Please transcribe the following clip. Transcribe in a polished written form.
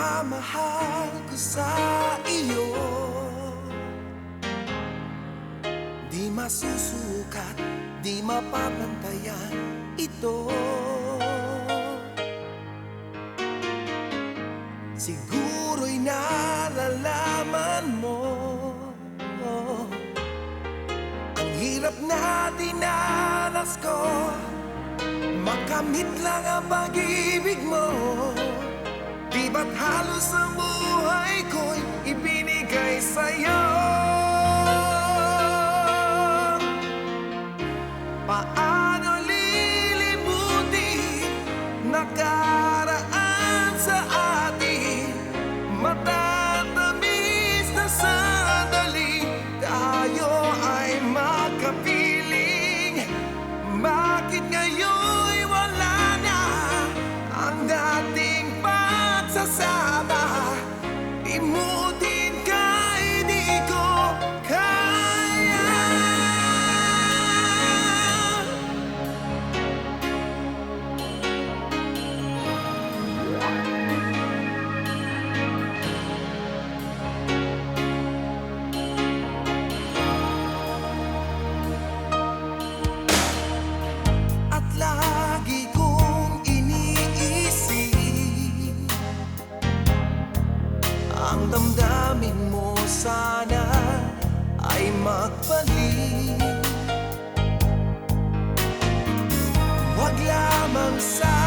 pagmamahal ko sa iyo di masusukat, di mapapantayan ito. Siguro'y nalalaman mo ang hirap na dinanas ko, makamit lang ang pag-ibig mo. Di ba't halos ang buhay ko'y ibinigay sa'yo? Paano lilimutin nakaraan sa atin? Matatamis na sandali tayo ay makapiling. Bakit ngayon'y wala na ang dating pagsasama? Limutin ka'y di ko kaya. At lagi kong iniisip ang damdamin mo, sana ay magbalik. Huwag lamang sa